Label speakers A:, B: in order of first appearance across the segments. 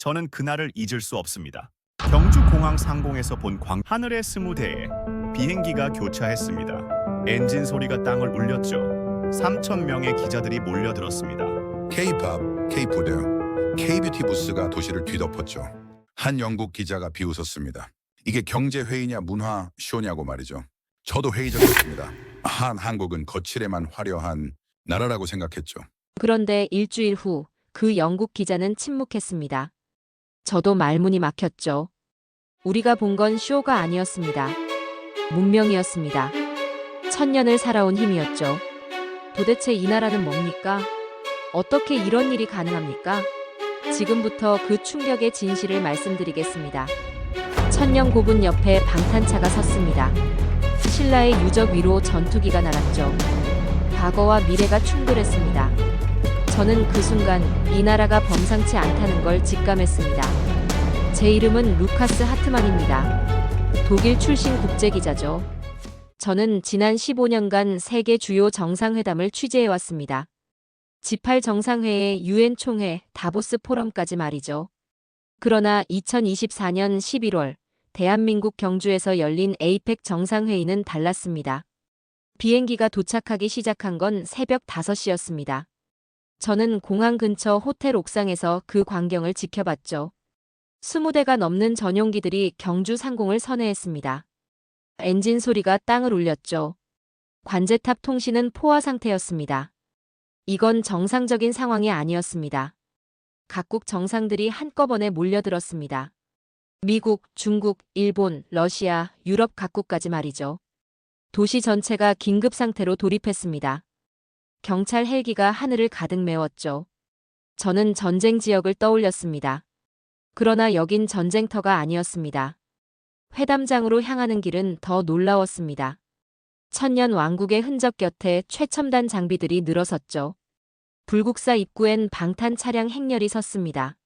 A: 저는 그날을 잊을 수 없습니다. 경주공항 상공에서 본 하늘의 스무대에 비행기가 교차했습니다. 엔진 소리가 땅을 울렸죠. 3천 명의 기자들이 몰려들었습니다.
B: K-팝, K-푸드, K-뷰티 부스가 도시를 뒤덮었죠. 한 영국 기자가 비웃었습니다. 이게 경제회의냐 문화 쇼냐고 말이죠. 저도 회의적이었습니다. 한국은 거칠에만 화려한 나라라고 생각했죠.
C: 그런데 일주일 후 그 영국 기자는 침묵했습니다. 저도 말문이 막혔죠. 우리가 본 건 쇼가 아니었습니다. 문명이었습니다. 천년을 살아온 힘이었죠. 도대체 이 나라는 뭡니까? 어떻게 이런 일이 가능합니까? 지금부터 그 충격의 진실을 말씀드리겠습니다. 천년 고분 옆에 방탄차가 섰습니다. 신라의 유적 위로 전투기가 날았죠. 과거와 미래가 충돌했습니다. 저는 그 순간 이 나라가 범상치 않다는 걸 직감했습니다. 제 이름은 루카스 하트만입니다. 독일 출신 국제기자죠. 저는 지난 15년간 세계 주요 정상회담을 취재해왔습니다. G8 정상회의, UN 총회, 다보스 포럼까지 말이죠. 그러나 2024년 11월 대한민국 경주에서 열린 에이펙 정상회의는 달랐습니다. 비행기가 도착하기 시작한 건 새벽 5시였습니다. 저는 공항 근처 호텔 옥상에서 그 광경을 지켜봤죠. 20대가 넘는 전용기들이 경주 상공을 선회했습니다. 엔진 소리가 땅을 울렸죠. 관제탑 통신은 포화 상태였습니다. 이건 정상적인 상황이 아니었습니다. 각국 정상들이 한꺼번에 몰려들었습니다. 미국, 중국, 일본, 러시아, 유럽 각국까지 말이죠. 도시 전체가 긴급 상태로 돌입했습니다. 경찰 헬기가 하늘을 가득 메웠죠. 저는 전쟁 지역을 떠올렸습니다. 그러나 여긴 전쟁터가 아니었습니다. 회담장으로 향하는 길은 더 놀라웠습니다. 천년 왕국의 흔적 곁에 최첨단 장비들이 늘어섰죠. 불국사 입구엔 방탄 차량 행렬이 섰습니다.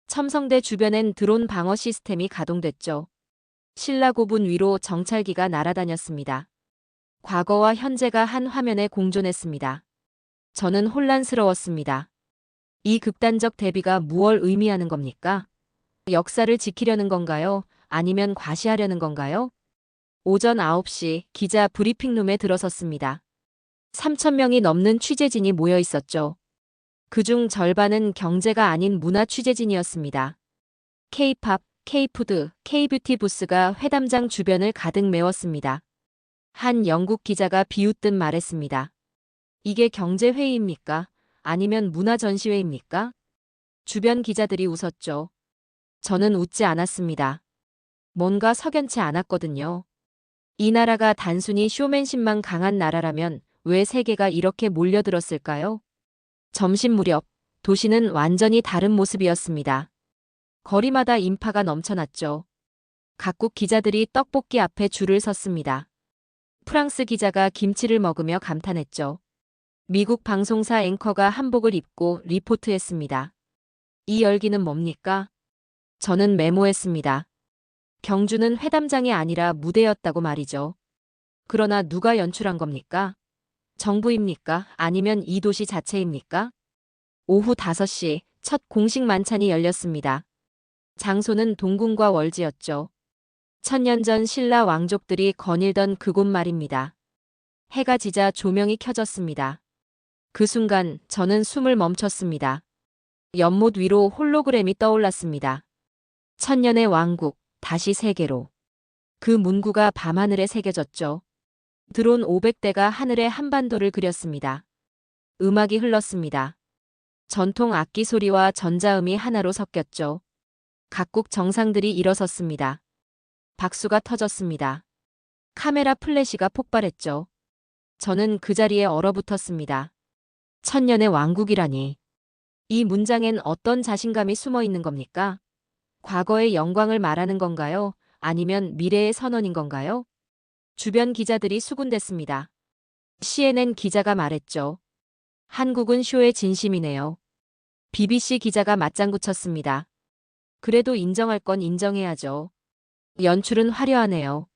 C: 첨성대 주변엔 드론 방어 시스템이 가동됐죠. 신라 고분 위로 정찰기가 날아다녔습니다. 과거와 현재가 한 화면에 공존했습니다. 저는 혼란스러웠습니다. 이 극단적 대비가 무엇을 의미하는 겁니까? 역사를 지키려는 건가요? 아니면 과시하려는 건가요? 오전 9시 기자 브리핑룸에 들어섰습니다. 3,000명이 넘는 취재진이 모여 있었죠. 그중 절반은 경제가 아닌 문화 취재진이었습니다. K-팝, K-푸드, K-뷰티 부스가 회담장 주변을 가득 메웠습니다. 한 영국 기자가 비웃듯 말했습니다. 이게 경제회의입니까? 아니면 문화전시회입니까? 주변 기자들이 웃었죠. 저는 웃지 않았습니다. 뭔가 석연치 않았거든요. 이 나라가 단순히 쇼맨십만 강한 나라라면 왜 세계가 이렇게 몰려들었을까요? 점심 무렵 도시는 완전히 다른 모습이었습니다. 거리마다 인파가 넘쳐났죠. 각국 기자들이 떡볶이 앞에 줄을 섰습니다. 프랑스 기자가 김치를 먹으며 감탄했죠. 미국 방송사 앵커가 한복을 입고 리포트했습니다. 이 열기는 뭡니까? 저는 메모했습니다. 경주는 회담장이 아니라 무대였다고 말이죠. 그러나 누가 연출한 겁니까? 정부입니까? 아니면 이 도시 자체입니까? 오후 5시 첫 공식 만찬이 열렸습니다. 장소는 동궁과 월지였죠. 천년 전 신라 왕족들이 거닐던 그곳 말입니다. 해가 지자 조명이 켜졌습니다. 그 순간 저는 숨을 멈췄습니다. 연못 위로 홀로그램이 떠올랐습니다. 천년의 왕국, 다시 세계로. 그 문구가 밤하늘에 새겨졌죠. 드론 500대가 하늘의 한반도를 그렸습니다. 음악이 흘렀습니다. 전통 악기 소리와 전자음이 하나로 섞였죠. 각국 정상들이 일어섰습니다. 박수가 터졌습니다. 카메라 플래시가 폭발했죠. 저는 그 자리에 얼어붙었습니다. 천년의 왕국이라니. 이 문장엔 어떤 자신감이 숨어 있는 겁니까? 과거의 영광을 말하는 건가요? 아니면 미래의 선언인 건가요? 주변 기자들이 수군댔습니다. CNN 기자가 말했죠. 한국은 쇼의 진심이네요. BBC 기자가 맞장구 쳤습니다. 그래도 인정할 건 인정해야죠. 연출은 화려하네요.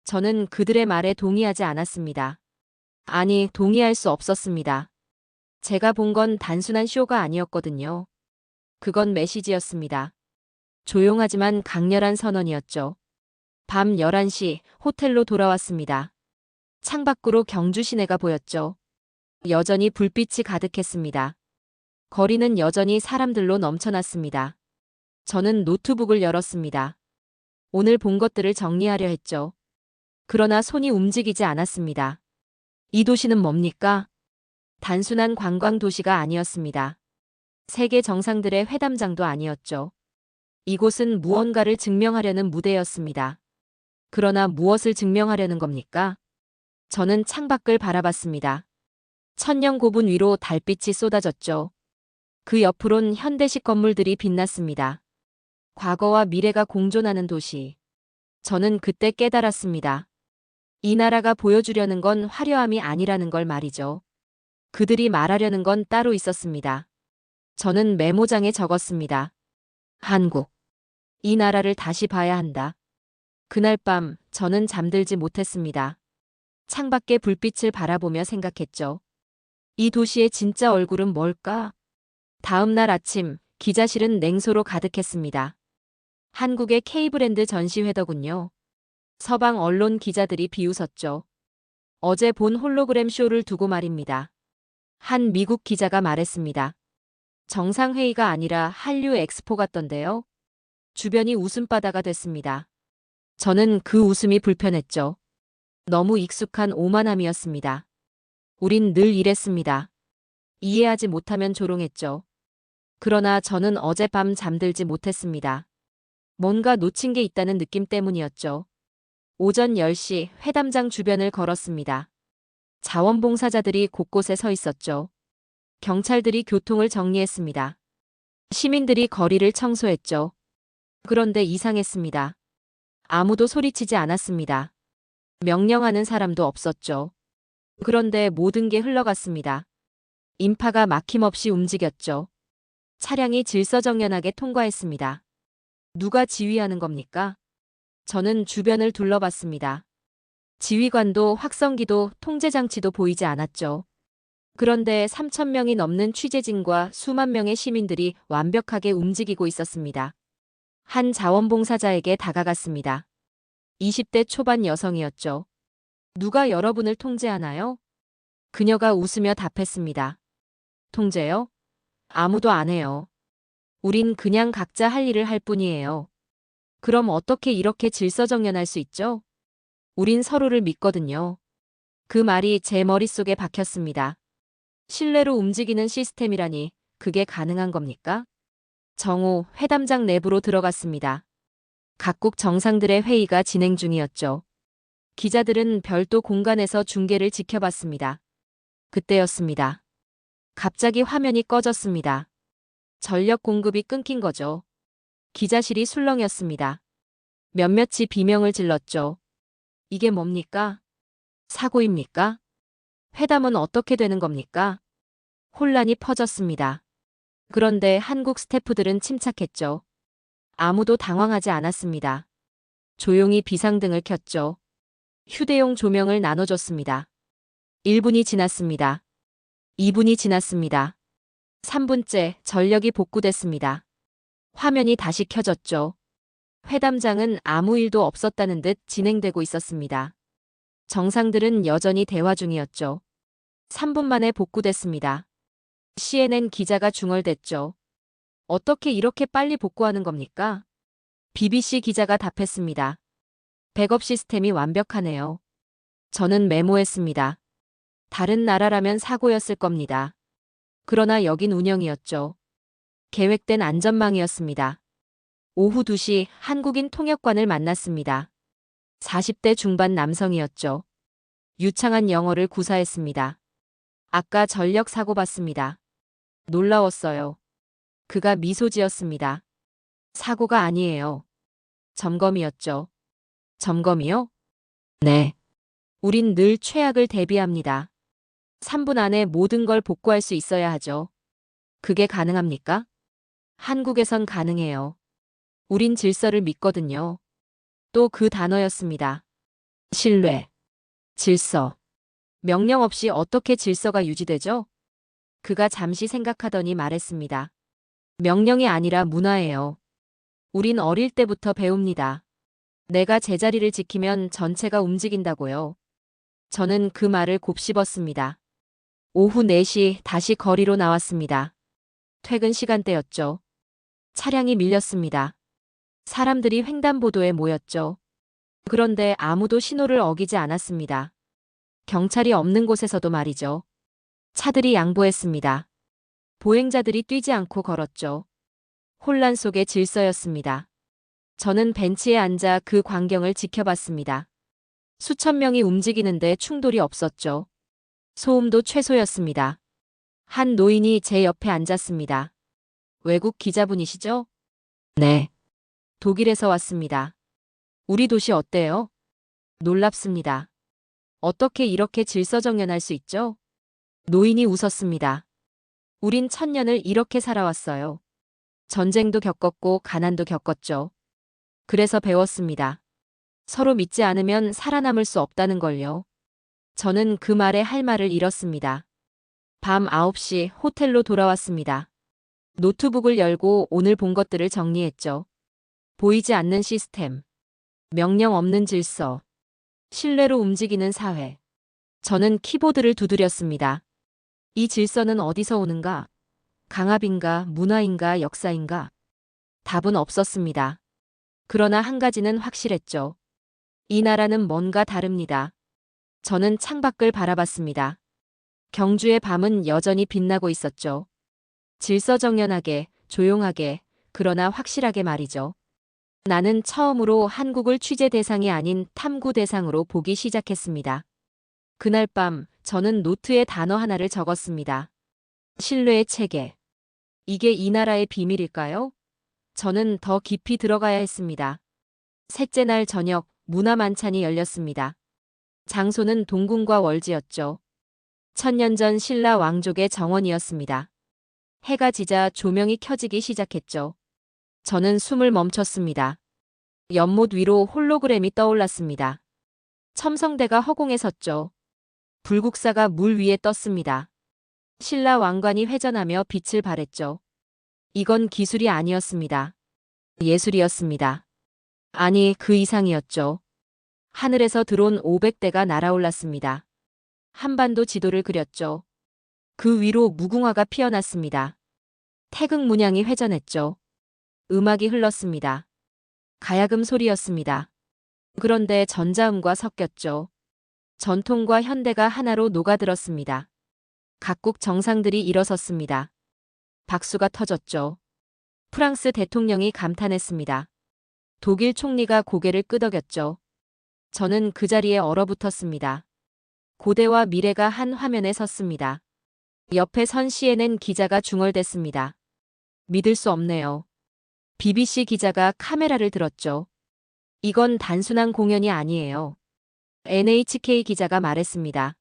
C: 저는 그들의 말에 동의하지 않았습니다. 아니, 동의할 수 없었습니다. 제가 본 건 단순한 쇼가 아니었거든요. 그건 메시지였습니다. 조용하지만 강렬한 선언이었죠. 밤 11시 호텔로 돌아왔습니다. 창밖으로 경주 시내가 보였죠. 여전히 불빛이 가득했습니다. 거리는 여전히 사람들로 넘쳐났습니다. 저는 노트북을 열었습니다. 오늘 본 것들을 정리하려 했죠. 그러나 손이 움직이지 않았습니다. 이 도시는 뭡니까? 단순한 관광 도시가 아니었습니다. 세계 정상들의 회담장도 아니었죠. 이곳은 무언가를 증명하려는 무대였습니다. 그러나 무엇을 증명하려는 겁니까? 저는 창밖을 바라봤습니다. 천년 고분 위로 달빛이 쏟아졌죠. 그 옆으론 현대식 건물들이 빛났습니다. 과거와 미래가 공존하는 도시. 저는 그때 깨달았습니다. 이 나라가 보여주려는 건 화려함이 아니라는 걸 말이죠. 그들이 말하려는 건 따로 있었습니다. 저는 메모장에 적었습니다. 한국. 이 나라를 다시 봐야 한다. 그날 밤 저는 잠들지 못했습니다. 창밖의 불빛을 바라보며 생각했죠. 이 도시의 진짜 얼굴은 뭘까? 다음 날 아침 기자실은 냉소로 가득했습니다. 한국의 K브랜드 전시회더군요. 서방 언론 기자들이 비웃었죠. 어제 본 홀로그램 쇼를 두고 말입니다. 한 미국 기자가 말했습니다. 정상회의가 아니라 한류 엑스포 같던데요. 주변이 웃음바다가 됐습니다. 저는 그 웃음이 불편했죠. 너무 익숙한 오만함이었습니다. 우린 늘 이랬습니다. 이해하지 못하면 조롱했죠. 그러나 저는 어젯밤 잠들지 못했습니다. 뭔가 놓친 게 있다는 느낌 때문이었죠. 오전 10시 회담장 주변을 걸었습니다. 자원봉사자들이 곳곳에 서 있었죠. 경찰들이 교통을 정리했습니다. 시민들이 거리를 청소했죠. 그런데 이상했습니다. 아무도 소리치지 않았습니다. 명령하는 사람도 없었죠. 그런데 모든 게 흘러갔습니다. 인파가 막힘없이 움직였죠. 차량이 질서정연하게 통과했습니다. 누가 지휘하는 겁니까? 저는 주변을 둘러봤습니다. 지휘관도 확성기도 통제장치도 보이지 않았죠. 그런데 3,000명이 넘는 취재진과 수만 명의 시민들이 완벽하게 움직이고 있었습니다. 한 자원봉사자에게 다가갔습니다. 20대 초반 여성이었죠. 누가 여러분을 통제하나요? 그녀가 웃으며 답했습니다. 통제요? 아무도 안 해요. 우린 그냥 각자 할 일을 할 뿐이에요. 그럼 어떻게 이렇게 질서정연할 수 있죠? 우린 서로를 믿거든요. 그 말이 제 머릿속에 박혔습니다. 실내로 움직이는 시스템이라니 그게 가능한 겁니까? 정오 회담장 내부로 들어갔습니다. 각국 정상들의 회의가 진행 중이었죠. 기자들은 별도 공간에서 중계를 지켜봤습니다. 그때였습니다. 갑자기 화면이 꺼졌습니다. 전력 공급이 끊긴 거죠. 기자실이 술렁였습니다. 몇몇이 비명을 질렀죠. 이게 뭡니까? 사고입니까? 회담은 어떻게 되는 겁니까? 혼란이 퍼졌습니다. 그런데 한국 스태프들은 침착했죠. 아무도 당황하지 않았습니다. 조용히 비상등을 켰죠. 휴대용 조명을 나눠줬습니다. 1분이 지났습니다. 2분이 지났습니다. 3분째 전력이 복구됐습니다. 화면이 다시 켜졌죠. 회담장은 아무 일도 없었다는 듯 진행되고 있었습니다. 정상들은 여전히 대화 중이었죠. 3분 만에 복구됐습니다. CNN 기자가 중얼댔죠. 어떻게 이렇게 빨리 복구하는 겁니까? BBC 기자가 답했습니다. 백업 시스템이 완벽하네요. 저는 메모했습니다. 다른 나라라면 사고였을 겁니다. 그러나 여긴 운영이었죠. 계획된 안전망이었습니다. 오후 2시 한국인 통역관을 만났습니다. 40대 중반 남성이었죠. 유창한 영어를 구사했습니다. 아까 전력 사고 봤습니다. 놀라웠어요. 그가 미소 지었습니다. 사고가 아니에요. 점검이었죠. 점검이요? 네. 우린 늘 최악을 대비합니다. 3분 안에 모든 걸 복구할 수 있어야 하죠. 그게 가능합니까? 한국에선 가능해요. 우린 질서를 믿거든요. 또 그 단어였습니다. 신뢰. 질서. 명령 없이 어떻게 질서가 유지되죠? 그가 잠시 생각하더니 말했습니다. 명령이 아니라 문화예요. 우린 어릴 때부터 배웁니다. 내가 제자리를 지키면 전체가 움직인다고요. 저는 그 말을 곱씹었습니다. 오후 4시 다시 거리로 나왔습니다. 퇴근 시간대였죠. 차량이 밀렸습니다. 사람들이 횡단보도에 모였죠. 그런데 아무도 신호를 어기지 않았습니다. 경찰이 없는 곳에서도 말이죠. 차들이 양보했습니다. 보행자들이 뛰지 않고 걸었죠. 혼란 속의 질서였습니다. 저는 벤치에 앉아 그 광경을 지켜봤습니다. 수천 명이 움직이는데 충돌이 없었죠. 소음도 최소였습니다. 한 노인이 제 옆에 앉았습니다. 외국 기자분이시죠? 네. 독일에서 왔습니다. 우리 도시 어때요? 놀랍습니다. 어떻게 이렇게 질서정연할 수 있죠? 노인이 웃었습니다. 우린 천년을 이렇게 살아왔어요. 전쟁도 겪었고 가난도 겪었죠. 그래서 배웠습니다. 서로 믿지 않으면 살아남을 수 없다는 걸요. 저는 그 말에 할 말을 잃었습니다. 밤 9시 호텔로 돌아왔습니다. 노트북을 열고 오늘 본 것들을 정리했죠. 보이지 않는 시스템, 명령 없는 질서, 신뢰로 움직이는 사회. 저는 키보드를 두드렸습니다. 이 질서는 어디서 오는가? 강압인가, 문화인가, 역사인가? 답은 없었습니다. 그러나 한 가지는 확실했죠. 이 나라는 뭔가 다릅니다. 저는 창밖을 바라봤습니다. 경주의 밤은 여전히 빛나고 있었죠. 질서정연하게, 조용하게, 그러나 확실하게 말이죠. 나는 처음으로 한국을 취재 대상이 아닌 탐구 대상으로 보기 시작했습니다. 그날 밤 저는 노트에 단어 하나를 적었습니다. 신뢰의 체계. 이게 이 나라의 비밀일까요? 저는 더 깊이 들어가야 했습니다. 셋째 날 저녁 문화 만찬이 열렸습니다. 장소는 동궁과 월지였죠. 천년 전 신라 왕족의 정원이었습니다. 해가 지자 조명이 켜지기 시작했죠. 저는 숨을 멈췄습니다. 연못 위로 홀로그램이 떠올랐습니다. 첨성대가 허공에 섰죠. 불국사가 물 위에 떴습니다. 신라 왕관이 회전하며 빛을 발했죠. 이건 기술이 아니었습니다. 예술이었습니다. 아니, 그 이상이었죠. 하늘에서 드론 500대가 날아올랐습니다. 한반도 지도를 그렸죠. 그 위로 무궁화가 피어났습니다. 태극 문양이 회전했죠. 음악이 흘렀습니다. 가야금 소리였습니다. 그런데 전자음과 섞였죠. 전통과 현대가 하나로 녹아들었습니다. 각국 정상들이 일어섰습니다. 박수가 터졌죠. 프랑스 대통령이 감탄했습니다. 독일 총리가 고개를 끄덕였죠. 저는 그 자리에 얼어붙었습니다. 고대와 미래가 한 화면에 섰습니다. 옆에 선 CNN 기자가 중얼댔습니다. 믿을 수 없네요. BBC 기자가 카메라를 들었죠. 이건 단순한 공연이 아니에요. NHK 기자가 말했습니다.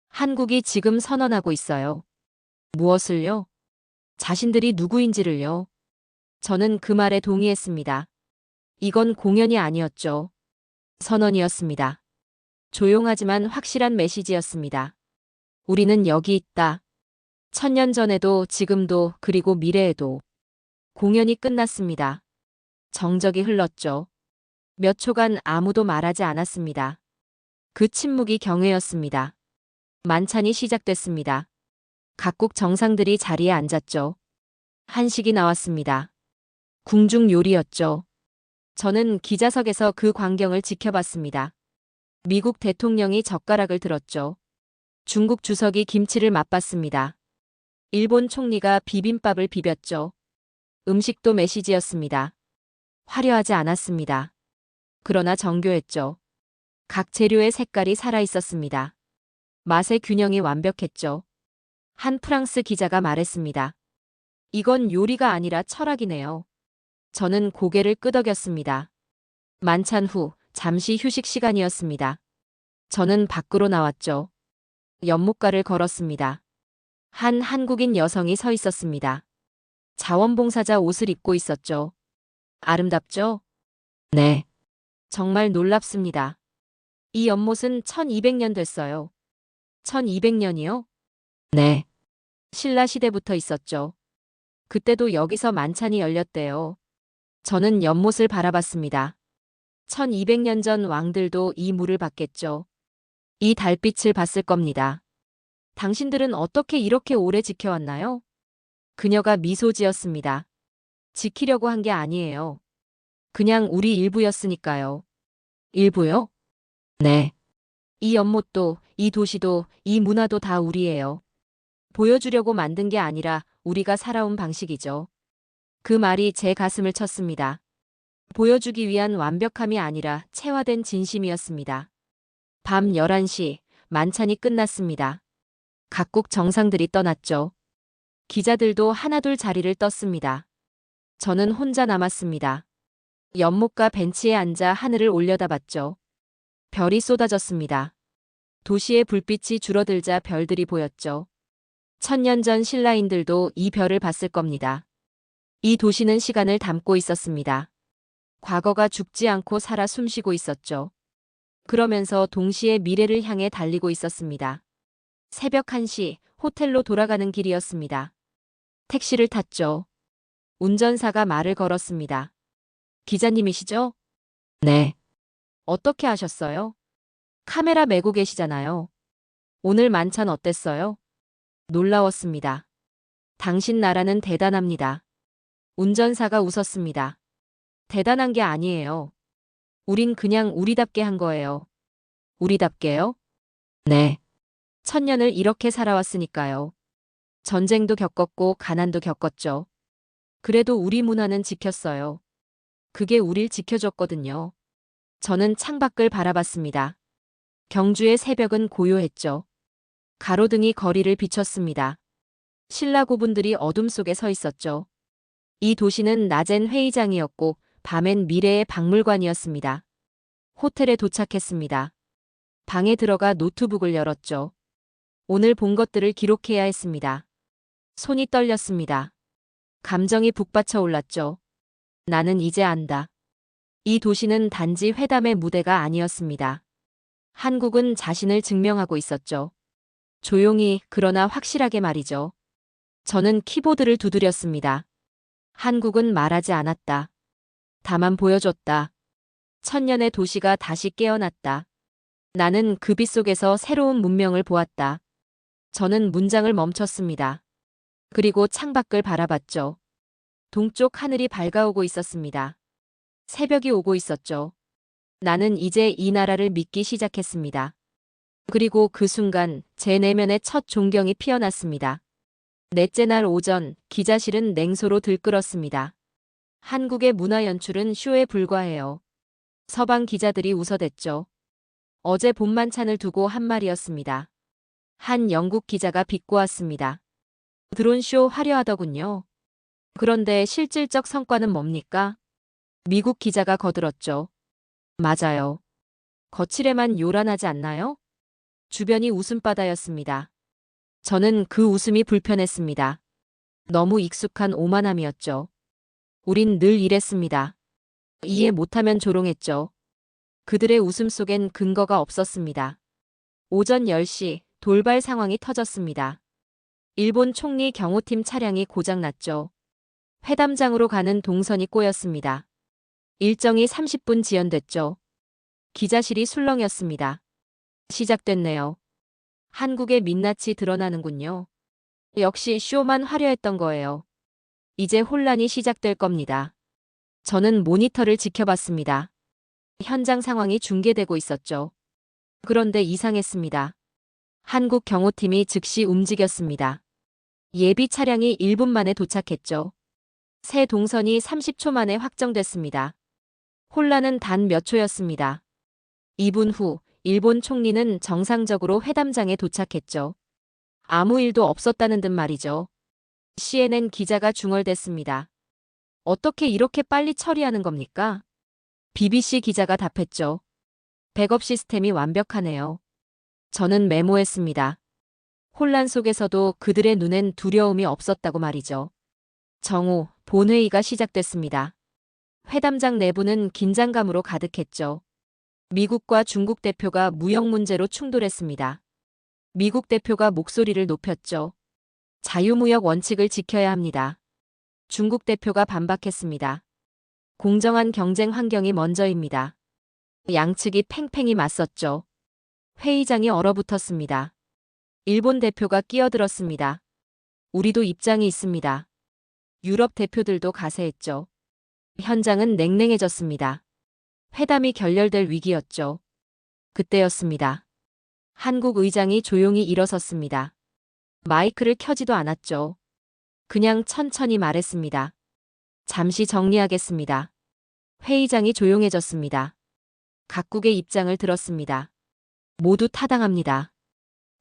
C: 한국이 지금 선언하고 있어요. 무엇을요? 자신들이 누구인지를요. 저는 그 말에 동의했습니다. 이건 공연이 아니었죠. 선언이었습니다. 조용하지만 확실한 메시지였습니다. 우리는 여기 있다. 천년 전에도 지금도 그리고 미래에도. 공연이 끝났습니다. 정적이 흘렀죠. 몇 초간 아무도 말하지 않았습니다. 그 침묵이 경외였습니다. 만찬이 시작됐습니다. 각국 정상들이 자리에 앉았죠. 한식이 나왔습니다. 궁중 요리였죠. 저는 기자석에서 그 광경을 지켜봤습니다. 미국 대통령이 젓가락을 들었죠. 중국 주석이 김치를 맛봤습니다. 일본 총리가 비빔밥을 비볐죠. 음식도 메시지였습니다. 화려하지 않았습니다. 그러나 정교했죠. 각 재료의 색깔이 살아있었습니다. 맛의 균형이 완벽했죠. 한 프랑스 기자가 말했습니다. 이건 요리가 아니라 철학이네요. 저는 고개를 끄덕였습니다. 만찬 후 잠시 휴식 시간이었습니다. 저는 밖으로 나왔죠. 연못가를 걸었습니다. 한 한국인 여성이 서 있었습니다. 자원봉사자 옷을 입고 있었죠. 아름답죠? 네. 정말 놀랍습니다. 이 연못은 1200년 됐어요. 1200년이요? 네. 신라 시대부터 있었죠. 그때도 여기서 만찬이 열렸대요. 저는 연못을 바라봤습니다. 1200년 전 왕들도 이 물을 봤겠죠. 이 달빛을 봤을 겁니다. 당신들은 어떻게 이렇게 오래 지켜왔나요? 그녀가 미소 지었습니다. 지키려고 한 게 아니에요. 그냥 우리 일부였으니까요. 일부요? 네. 이 연못도, 이 도시도, 이 문화도 다 우리예요. 보여주려고 만든 게 아니라 우리가 살아온 방식이죠. 그 말이 제 가슴을 쳤습니다. 보여주기 위한 완벽함이 아니라 체화된 진심이었습니다. 밤 11시, 만찬이 끝났습니다. 각국 정상들이 떠났죠. 기자들도 하나둘 자리를 떴습니다. 저는 혼자 남았습니다. 연못가 벤치에 앉아 하늘을 올려다봤죠. 별이 쏟아졌습니다. 도시의 불빛이 줄어들자 별들이 보였죠. 1000년 전 신라인들도 이 별을 봤을 겁니다. 이 도시는 시간을 담고 있었습니다. 과거가 죽지 않고 살아 숨쉬고 있었죠. 그러면서 동시에 미래를 향해 달리고 있었습니다. 새벽 1시, 호텔로 돌아가는 길이었습니다. 택시를 탔죠. 운전사가 말을 걸었습니다. 기자님이시죠? 네. 어떻게 하셨어요? 카메라 메고 계시잖아요. 오늘 만찬 어땠어요? 놀라웠습니다. 당신 나라는 대단합니다. 운전사가 웃었습니다. 대단한 게 아니에요. 우린 그냥 우리답게 한 거예요. 우리답게요? 네. 1000년을 이렇게 살아왔으니까요. 전쟁도 겪었고 가난도 겪었죠. 그래도 우리 문화는 지켰어요. 그게 우릴 지켜줬거든요. 저는 창밖을 바라봤습니다. 경주의 새벽은 고요했죠. 가로등이 거리를 비췄습니다. 신라고분들이 어둠 속에 서 있었죠. 이 도시는 낮엔 회의장이었고 밤엔 미래의 박물관이었습니다. 호텔에 도착했습니다. 방에 들어가 노트북을 열었죠. 오늘 본 것들을 기록해야 했습니다. 손이 떨렸습니다. 감정이 북받쳐 올랐죠. 나는 이제 안다. 이 도시는 단지 회담의 무대가 아니었습니다. 한국은 자신을 증명하고 있었죠. 조용히 그러나 확실하게 말이죠. 저는 키보드를 두드렸습니다. 한국은 말하지 않았다. 다만 보여줬다. 1000년의 도시가 다시 깨어났다. 나는 그 빛 속에서 새로운 문명을 보았다. 저는 문장을 멈췄습니다. 그리고 창밖을 바라봤죠. 동쪽 하늘이 밝아오고 있었습니다. 새벽이 오고 있었죠. 나는 이제 이 나라를 믿기 시작했습니다. 그리고 그 순간 제 내면에 첫 존경이 피어났습니다. 넷째 날 오전, 기자실은 냉소로 들끓었습니다. 한국의 문화 연출은 쇼에 불과해요. 서방 기자들이 웃어댔죠. 어제 본 만찬을 두고 한 말이었습니다. 한 영국 기자가 비꼬았습니다. 드론쇼 화려하더군요. 그런데 실질적 성과는 뭡니까? 미국 기자가 거들었죠. 맞아요. 거칠에만 요란하지 않나요? 주변이 웃음바다였습니다. 저는 그 웃음이 불편했습니다. 너무 익숙한 오만함이었죠. 우린 늘 이랬습니다. 이해 못하면 조롱했죠. 그들의 웃음 속엔 근거가 없었습니다. 오전 10시 돌발 상황이 터졌습니다. 일본 총리 경호팀 차량이 고장났죠. 회담장으로 가는 동선이 꼬였습니다. 일정이 30분 지연됐죠. 기자실이 술렁였습니다. 시작됐네요. 한국의 민낯이 드러나는군요. 역시 쇼만 화려했던 거예요. 이제 혼란이 시작될 겁니다. 저는 모니터를 지켜봤습니다. 현장 상황이 중계되고 있었죠. 그런데 이상했습니다. 한국 경호팀이 즉시 움직였습니다. 예비 차량이 1분 만에 도착했죠. 새 동선이 30초 만에 확정됐습니다. 혼란은 단 몇 초였습니다. 2분 후 일본 총리는 정상적으로 회담장에 도착했죠. 아무 일도 없었다는 듯 말이죠. CNN 기자가 중얼댔습니다. 어떻게 이렇게 빨리 처리하는 겁니까? BBC 기자가 답했죠. 백업 시스템이 완벽하네요. 저는 메모했습니다. 혼란 속에서도 그들의 눈엔 두려움이 없었다고 말이죠. 정오, 본회의가 시작됐습니다. 회담장 내부는 긴장감으로 가득했죠. 미국과 중국 대표가 무역 문제로 충돌했습니다. 미국 대표가 목소리를 높였죠. 자유무역 원칙을 지켜야 합니다. 중국 대표가 반박했습니다. 공정한 경쟁 환경이 먼저입니다. 양측이 팽팽히 맞섰죠. 회의장이 얼어붙었습니다. 일본 대표가 끼어들었습니다. 우리도 입장이 있습니다. 유럽 대표들도 가세했죠. 현장은 냉랭해졌습니다. 회담이 결렬될 위기였죠. 그때였습니다. 한국 의장이 조용히 일어섰습니다. 마이크를 켜지도 않았죠. 그냥 천천히 말했습니다. 잠시 정리하겠습니다. 회의장이 조용해졌습니다. 각국의 입장을 들었습니다. 모두 타당합니다.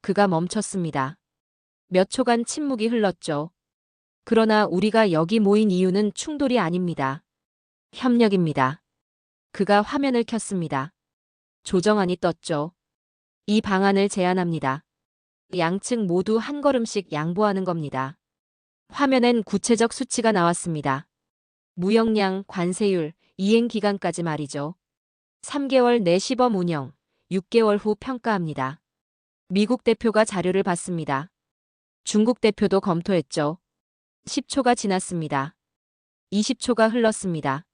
C: 그가 멈췄습니다. 몇 초간 침묵이 흘렀죠. 그러나 우리가 여기 모인 이유는 충돌이 아닙니다. 협력입니다. 그가 화면을 켰습니다. 조정안이 떴죠. 이 방안을 제안합니다. 양측 모두 한 걸음씩 양보하는 겁니다. 화면엔 구체적 수치가 나왔습니다. 무역량, 관세율, 이행 기간까지 말이죠. 3개월 내 시범 운영, 6개월 후 평가합니다. 미국 대표가 자료를 봤습니다. 중국 대표도 검토했죠. 10초가 지났습니다. 20초가 흘렀습니다.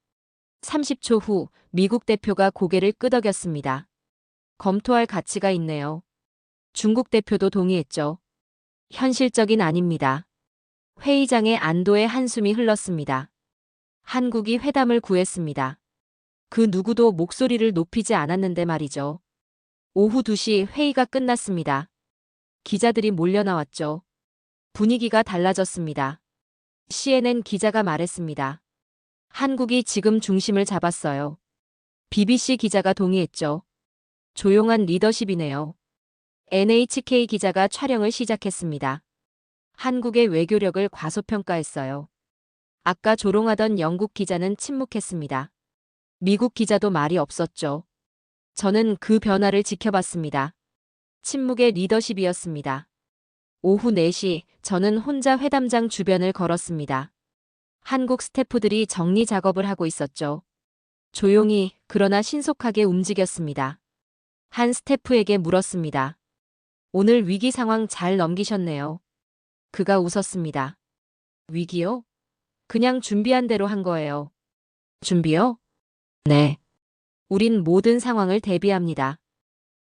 C: 30초 후 미국 대표가 고개를 끄덕였습니다. 검토할 가치가 있네요. 중국 대표도 동의했죠. 현실적인 아닙니다. 회의장에 안도의 한숨이 흘렀습니다. 한국이 회담을 구했습니다. 그 누구도 목소리를 높이지 않았는데 말이죠. 오후 2시 회의가 끝났습니다. 기자들이 몰려 나왔죠. 분위기가 달라졌습니다. CNN 기자가 말했습니다. 한국이 지금 중심을 잡았어요. BBC 기자가 동의했죠. 조용한 리더십이네요. NHK 기자가 촬영을 시작했습니다. 한국의 외교력을 과소평가했어요. 아까 조롱하던 영국 기자는 침묵했습니다. 미국 기자도 말이 없었죠. 저는 그 변화를 지켜봤습니다. 침묵의 리더십이었습니다. 오후 4시 저는 혼자 회담장 주변을 걸었습니다. 한국 스태프들이 정리 작업을 하고 있었죠. 조용히 그러나 신속하게 움직였습니다. 한 스태프에게 물었습니다. 오늘 위기 상황 잘 넘기셨네요. 그가 웃었습니다. 위기요? 그냥 준비한 대로 한 거예요. 준비요? 네. 우린 모든 상황을 대비합니다.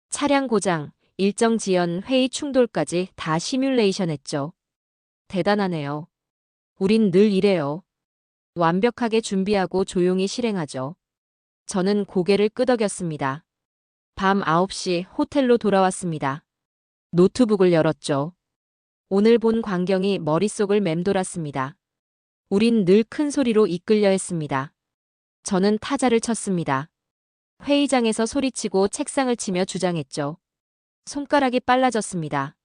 C: 차량 고장, 일정 지연, 회의 충돌까지 다 시뮬레이션 했죠. 대단하네요. 우린 늘 이래요. 완벽하게 준비하고 조용히 실행하죠. 저는 고개를 끄덕였습니다. 밤 9시 호텔로 돌아왔습니다. 노트북을 열었죠. 오늘 본 광경이 머릿속을 맴돌았습니다. 우린 늘 큰 소리로 이끌려 했습니다. 저는 타자를 쳤습니다. 회의장에서 소리치고 책상을 치며 주장했죠. 손가락이 빨라졌습니다.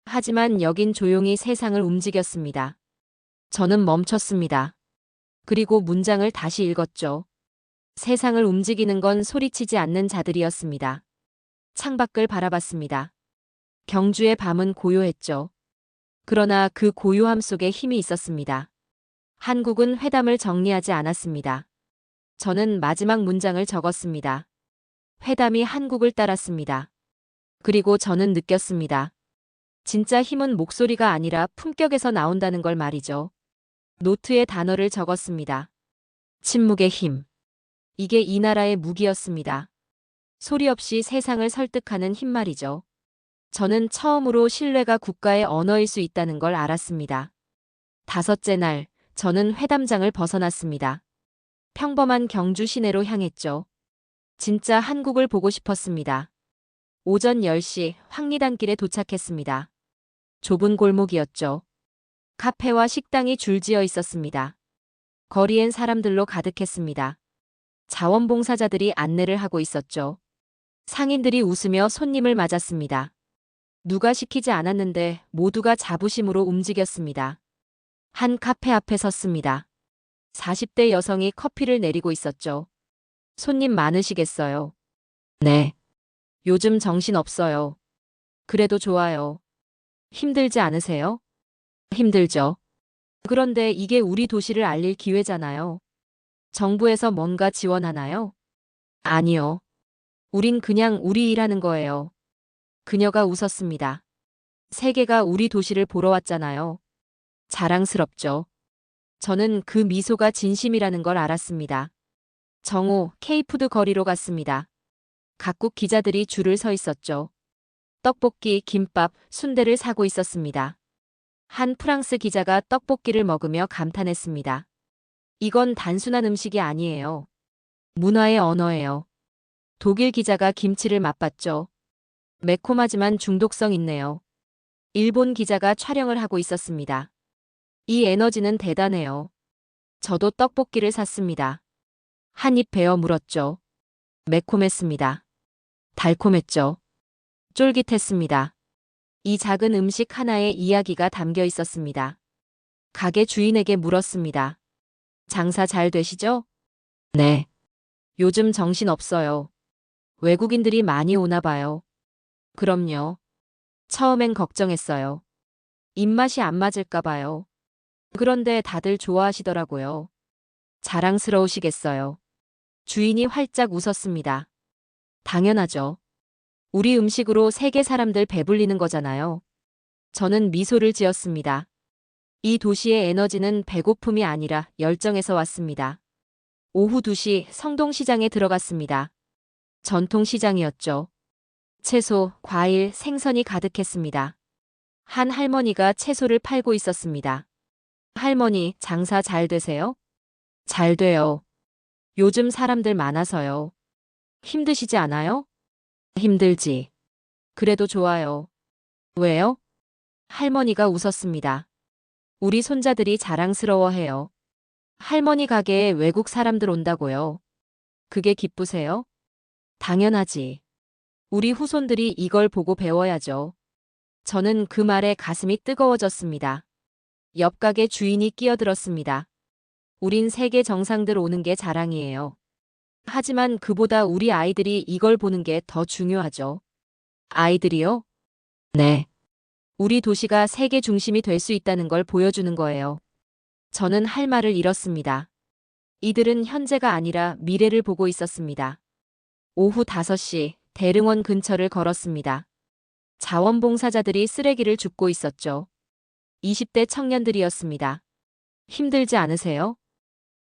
C: 하지만 여긴 조용히 세상을 움직였습니다. 저는 멈췄습니다. 그리고 문장을 다시 읽었죠. 세상을 움직이는 건 소리치지 않는 자들이었습니다. 창밖을 바라봤습니다. 경주의 밤은 고요했죠. 그러나 그 고요함 속에 힘이 있었습니다. 한국은 회담을 정리하지 않았습니다. 저는 마지막 문장을 적었습니다. 회담이 한국을 따랐습니다. 그리고 저는 느꼈습니다. 진짜 힘은 목소리가 아니라 품격에서 나온다는 걸 말이죠. 노트에 단어를 적었습니다. 침묵의 힘. 이게 이 나라의 무기였습니다. 소리 없이 세상을 설득하는 힘 말이죠. 저는 처음으로 신뢰가 국가의 언어일 수 있다는 걸 알았습니다. 5째 날, 저는 회담장을 벗어났습니다. 평범한 경주 시내로 향했죠. 진짜 한국을 보고 싶었습니다. 오전 10시 황리단길에 도착했습니다. 좁은 골목이었죠. 카페와 식당이 줄지어 있었습니다. 거리엔 사람들로 가득했습니다. 자원봉사자들이 안내를 하고 있었죠. 상인들이 웃으며 손님을 맞았습니다. 누가 시키지 않았는데 모두가 자부심으로 움직였습니다. 한 카페 앞에 섰습니다. 40대 여성이 커피를 내리고 있었죠. 손님 많으시겠어요? 네. 요즘 정신 없어요. 그래도 좋아요. 힘들지 않으세요? 힘들죠. 그런데 이게 우리 도시를 알릴 기회잖아요. 정부에서 뭔가 지원하나요? 아니요. 우린 그냥 우리 일하는 거예요. 그녀가 웃었습니다. 세계가 우리 도시를 보러 왔잖아요. 자랑스럽죠. 저는 그 미소가 진심이라는 걸 알았습니다. 정오 K푸드 거리로 갔습니다. 각국 기자들이 줄을 서 있었죠. 떡볶이, 김밥, 순대를 사고 있었습니다. 한 프랑스 기자가 떡볶이를 먹으며 감탄했습니다. 이건 단순한 음식이 아니에요. 문화의 언어예요. 독일 기자가 김치를 맛봤죠. 매콤하지만 중독성 있네요. 일본 기자가 촬영을 하고 있었습니다. 이 에너지는 대단해요. 저도 떡볶이를 샀습니다. 한 입 베어 물었죠. 매콤했습니다. 달콤했죠. 쫄깃했습니다. 이 작은 음식 하나에 이야기가 담겨 있었습니다. 가게 주인에게 물었습니다. 장사 잘 되시죠? 네. 요즘 정신 없어요. 외국인들이 많이 오나 봐요. 그럼요. 처음엔 걱정했어요. 입맛이 안 맞을까 봐요. 그런데 다들 좋아하시더라고요. 자랑스러우시겠어요. 주인이 활짝 웃었습니다. 당연하죠. 우리 음식으로 세계 사람들 배불리는 거잖아요. 저는 미소를 지었습니다. 이 도시의 에너지는 배고픔이 아니라 열정에서 왔습니다. 오후 2시 성동시장에 들어갔습니다. 전통시장이었죠. 채소, 과일, 생선이 가득했습니다. 한 할머니가 채소를 팔고 있었습니다. 할머니, 장사 잘 되세요? 잘 돼요. 요즘 사람들 많아서요. 힘드시지 않아요? 힘들지. 그래도 좋아요. 왜요? 할머니가 웃었습니다. 우리 손자들이 자랑스러워해요. 할머니 가게에 외국 사람들 온다고요. 그게 기쁘세요? 당연하지. 우리 후손들이 이걸 보고 배워야죠. 저는 그 말에 가슴이 뜨거워졌습니다. 옆 가게 주인이 끼어들었습니다. 우린 세계 정상들 오는 게 자랑이에요. 하지만 그보다 우리 아이들이 이걸 보는 게 더 중요하죠. 아이들이요? 네. 우리 도시가 세계 중심이 될 수 있다는 걸 보여주는 거예요. 저는 할 말을 잃었습니다. 이들은 현재가 아니라 미래를 보고 있었습니다. 오후 5시 대릉원 근처를 걸었습니다. 자원봉사자들이 쓰레기를 줍고 있었죠. 20대 청년들이었습니다. 힘들지 않으세요?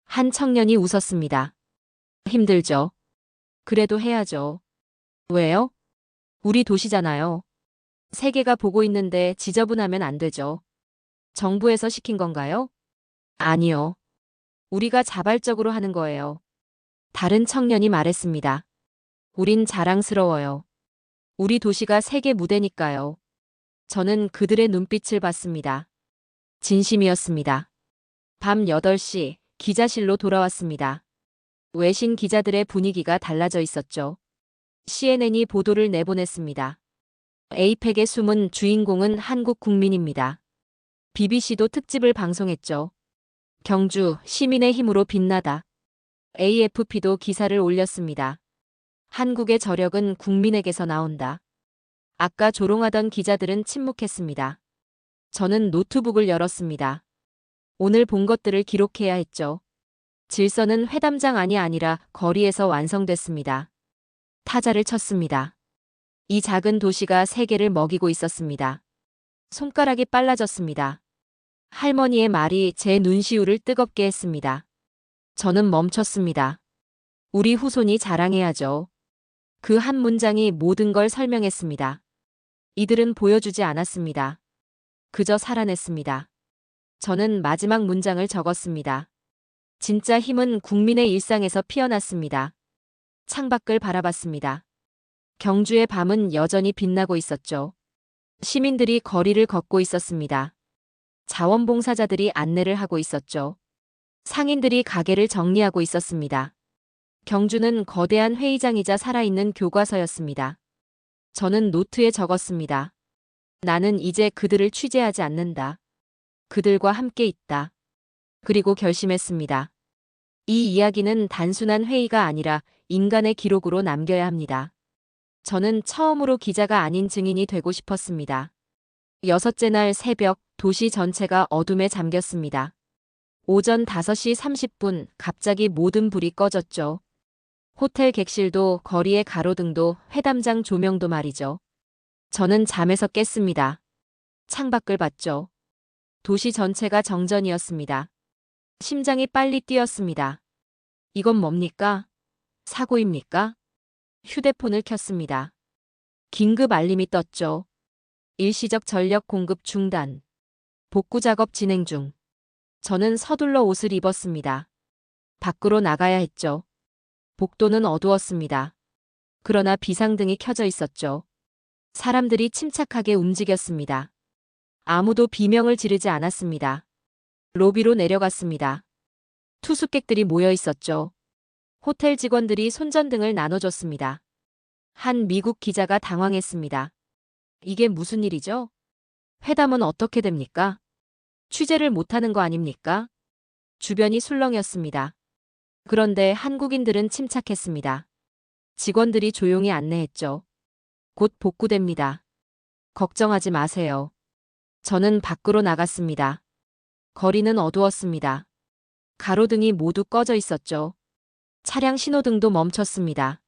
C: 한 청년이 웃었습니다. 힘들죠. 그래도 해야죠. 왜요? 우리 도시잖아요. 세계가 보고 있는데 지저분하면 안 되죠. 정부에서 시킨 건가요? 아니요. 우리가 자발적으로 하는 거예요. 다른 청년이 말했습니다. 우린 자랑스러워요. 우리 도시가 세계 무대니까요. 저는 그들의 눈빛을 봤습니다. 진심이었습니다. 밤 8시 기자실로 돌아왔습니다. 외신 기자들의 분위기가 달라져 있었죠. CNN이 보도를 내보냈습니다. 에이펙의 숨은 주인공은 한국 국민입니다. BBC도 특집을 방송했죠. 경주 시민의 힘으로 빛나다. AFP도 기사를 올렸습니다. 한국의 저력은 국민에게서 나온다. 아까 조롱하던 기자들은 침묵했습니다. 저는 노트북을 열었습니다. 오늘 본 것들을 기록해야 했죠. 질서는 회담장 안이 아니라 거리에서 완성됐습니다. 타자를 쳤습니다. 이 작은 도시가 세계를 먹이고 있었습니다. 손가락이 빨라졌습니다. 할머니의 말이 제 눈시울을 뜨겁게 했습니다. 저는 멈췄습니다. 우리 후손이 자랑해야죠. 그 한 문장이 모든 걸 설명했습니다. 이들은 보여주지 않았습니다. 그저 살아냈습니다. 저는 마지막 문장을 적었습니다. 진짜 힘은 국민의 일상에서 피어났습니다. 창밖을 바라봤습니다. 경주의 밤은 여전히 빛나고 있었죠. 시민들이 거리를 걷고 있었습니다. 자원봉사자들이 안내를 하고 있었죠. 상인들이 가게를 정리하고 있었습니다. 경주는 거대한 회의장이자 살아있는 교과서였습니다. 저는 노트에 적었습니다. 나는 이제 그들을 취재하지 않는다. 그들과 함께 있다. 그리고 결심했습니다. 이 이야기는 단순한 회의가 아니라 인간의 기록으로 남겨야 합니다. 저는 처음으로 기자가 아닌 증인이 되고 싶었습니다. 6째 날 새벽 도시 전체가 어둠에 잠겼습니다. 오전 5시 30분 갑자기 모든 불이 꺼졌죠. 호텔 객실도 거리의 가로등도 회담장 조명도 말이죠. 저는 잠에서 깼습니다. 창밖을 봤죠. 도시 전체가 정전이었습니다. 심장이 빨리 뛰었습니다. 이건 뭡니까? 사고입니까? 휴대폰을 켰습니다. 긴급 알림이 떴죠. 일시적 전력 공급 중단. 복구 작업 진행 중. 저는 서둘러 옷을 입었습니다. 밖으로 나가야 했죠. 복도는 어두웠습니다. 그러나 비상등이 켜져 있었죠. 사람들이 침착하게 움직였습니다. 아무도 비명을 지르지 않았습니다. 로비로 내려갔습니다. 투숙객들이 모여 있었죠. 호텔 직원들이 손전등을 나눠줬습니다. 한 미국 기자가 당황했습니다. 이게 무슨 일이죠? 회담은 어떻게 됩니까? 취재를 못하는 거 아닙니까? 주변이 술렁였습니다. 그런데 한국인들은 침착했습니다. 직원들이 조용히 안내했죠. 곧 복구됩니다. 걱정하지 마세요. 저는 밖으로 나갔습니다. 거리는 어두웠습니다. 가로등이 모두 꺼져 있었죠. 차량 신호등도 멈췄습니다.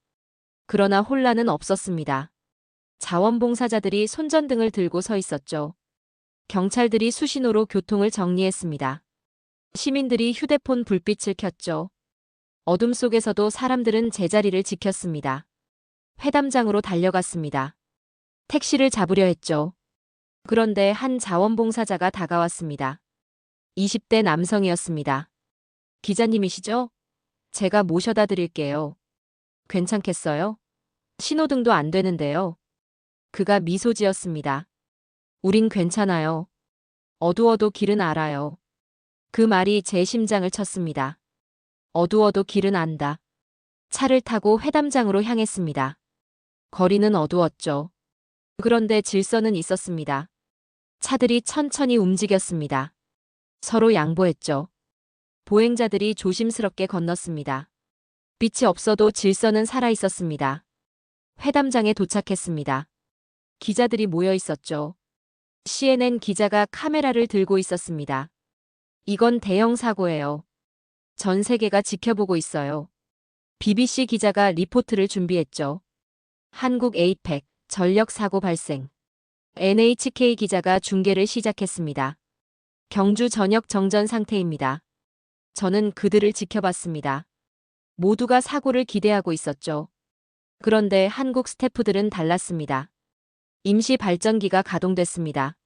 C: 그러나 혼란은 없었습니다. 자원봉사자들이 손전등을 들고 서 있었죠. 경찰들이 수신호로 교통을 정리했습니다. 시민들이 휴대폰 불빛을 켰죠. 어둠 속에서도 사람들은 제자리를 지켰습니다. 회담장으로 달려갔습니다. 택시를 잡으려 했죠. 그런데 한 자원봉사자가 다가왔습니다. 20대 남성이었습니다. 기자님이시죠? 제가 모셔다 드릴게요. 괜찮겠어요? 신호등도 안 되는데요. 그가 미소 지었습니다. 우린 괜찮아요. 어두워도 길은 알아요. 그 말이 제 심장을 쳤습니다. 어두워도 길은 안다. 차를 타고 회담장으로 향했습니다. 거리는 어두웠죠. 그런데 질서는 있었습니다. 차들이 천천히 움직였습니다. 서로 양보했죠. 보행자들이 조심스럽게 건넜습니다. 빛이 없어도 질서는 살아 있었습니다. 회담장에 도착했습니다. 기자들이 모여 있었죠. CNN 기자가 카메라를 들고 있었습니다. 이건 대형 사고예요. 전 세계가 지켜보고 있어요. BBC 기자가 리포트를 준비했죠. 한국 에이펙 전력 사고 발생. NHK 기자가 중계를 시작했습니다. 경주 전역 정전 상태입니다. 저는 그들을 지켜봤습니다. 모두가 사고를 기대하고 있었죠. 그런데 한국 스태프들은 달랐습니다. 임시 발전기가 가동됐습니다.